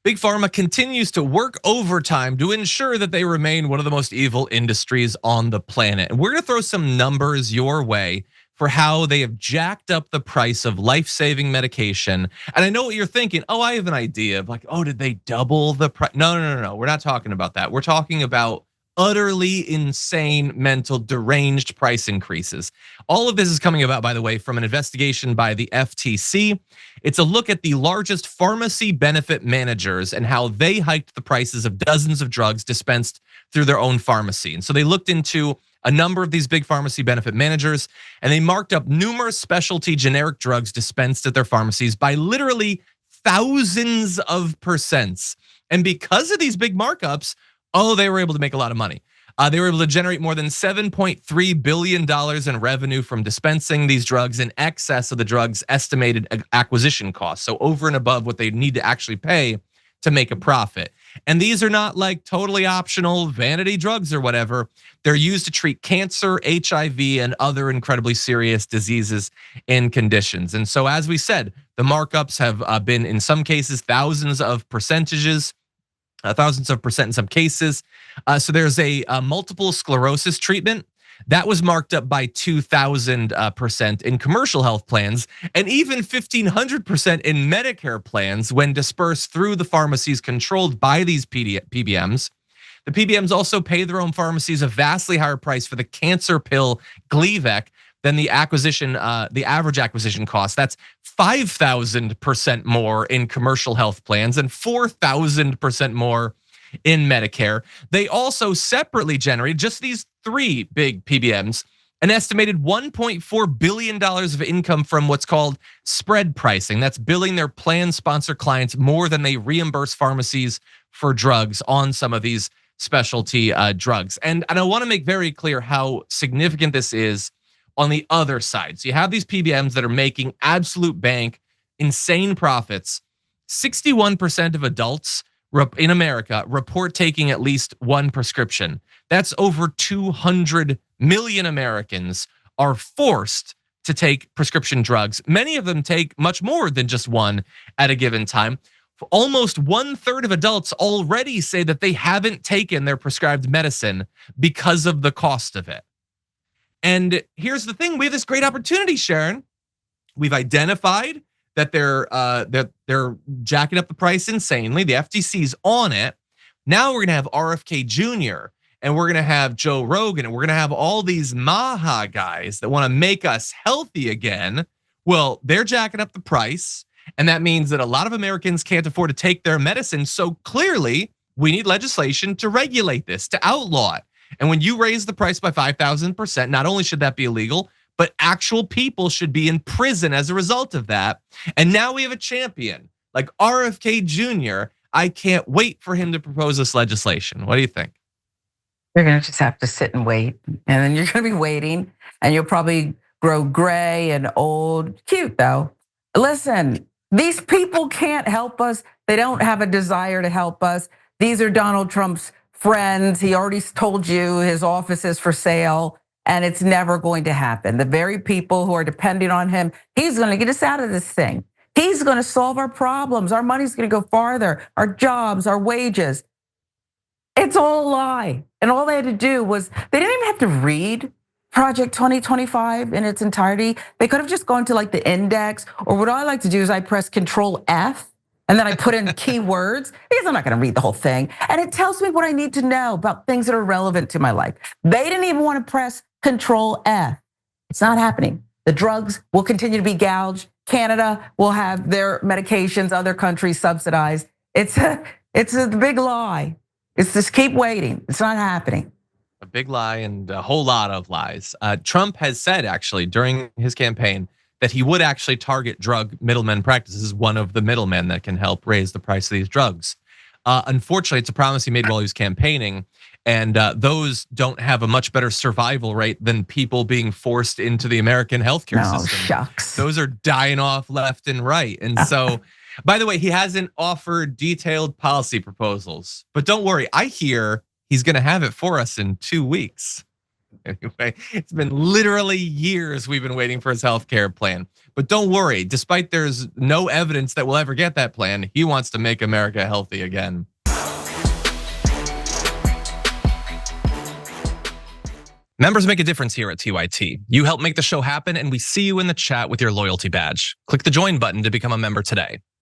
Big Pharma continues to work overtime to ensure that they remain one of the most evil industries on the planet. And we're gonna throw some numbers your way for how they have jacked up the price of life-saving medication. And I know what you're thinking. Oh, I have an idea of like, oh, did they double the price? No. We're not talking about that. We're talking about utterly insane, mental, deranged price increases. All of this is coming about, by the way, from an investigation by the FTC. It's a look at the largest pharmacy benefit managers and how they hiked the prices of dozens of drugs dispensed through their own pharmacy. And so they looked into a number of these big pharmacy benefit managers, and they marked up numerous specialty generic drugs dispensed at their pharmacies by literally thousands of percents. And because of these big markups, they were able to make a lot of money. They were able to generate more than $7.3 billion in revenue from dispensing these drugs in excess of the drug's estimated acquisition costs. So over and above what they need to actually pay to make a profit. And these are not like totally optional vanity drugs or whatever. They're used to treat cancer, HIV, and other incredibly serious diseases and conditions. And so as we said, the markups have been in some cases thousands of percent in some cases. So there's a multiple sclerosis treatment that was marked up by 2,000% in commercial health plans, and even 1,500% in Medicare plans when dispersed through the pharmacies controlled by these PBMs. The PBMs also pay their own pharmacies a vastly higher price for the cancer pill Gleevec than the average acquisition cost. That's 5,000% more in commercial health plans and 4,000% more in Medicare. They also separately generate, just these three big PBMs, an estimated $1.4 billion of income from what's called spread pricing. That's billing their plan sponsor clients more than they reimburse pharmacies for drugs on some of these specialty drugs. And I want to make very clear how significant this is on the other side. So you have these PBMs that are making absolute bank, insane profits. 61% of adults in America report taking at least one prescription. That's over 200 million Americans are forced to take prescription drugs. Many of them take much more than just one at a given time. Almost 1/3 of adults already say that they haven't taken their prescribed medicine because of the cost of it. And here's the thing, we have this great opportunity, Sharon. We've identified that they're jacking up the price insanely. The FTC's on it. Now we're gonna have RFK Jr. and we're gonna have Joe Rogan and we're gonna have all these Maha guys that wanna make us healthy again. Well, they're jacking up the price, and that means that a lot of Americans can't afford to take their medicine. So clearly, we need legislation to regulate this, to outlaw it. And when you raise the price by 5,000%, not only should that be illegal, but actual people should be in prison as a result of that. And now we have a champion like RFK Jr. I can't wait for him to propose this legislation. What do you think? You're gonna just have to sit and wait. And then you're gonna be waiting and you'll probably grow gray and old. Cute though. Listen, these people can't help us. They don't have a desire to help us. These are Donald Trump's friends. He already told you his office is for sale, and it's never going to happen. The very people who are depending on him, he's gonna get us out of this thing. He's gonna solve our problems. Our money's gonna go farther, our jobs, our wages. It's all a lie. And all they had to do was, they didn't even have to read Project 2025 in its entirety. They could have just gone to like the index, or what I like to do is I press Control F, and then I put in keywords, because I'm not gonna read the whole thing. And it tells me what I need to know about things that are relevant to my life. They didn't even wanna press Control F. It's not happening. The drugs will continue to be gouged. Canada will have their medications, other countries subsidized. It's a big lie. It's just keep waiting. It's not happening. A big lie and a whole lot of lies. Trump has said actually during his campaign that he would actually target drug middlemen practices, one of the middlemen that can help raise the price of these drugs. Unfortunately, it's a promise he made while he was campaigning, and those don't have a much better survival rate than people being forced into the American healthcare system. Shucks. Those are dying off left and right. And so, by the way, he hasn't offered detailed policy proposals, but don't worry, I hear he's gonna have it for us in 2 weeks. Anyway, it's been literally years we've been waiting for his healthcare plan. But don't worry, despite there's no evidence that we'll ever get that plan, he wants to make America healthy again. Members make a difference here at TYT. You help make the show happen, and we see you in the chat with your loyalty badge. Click the join button to become a member today.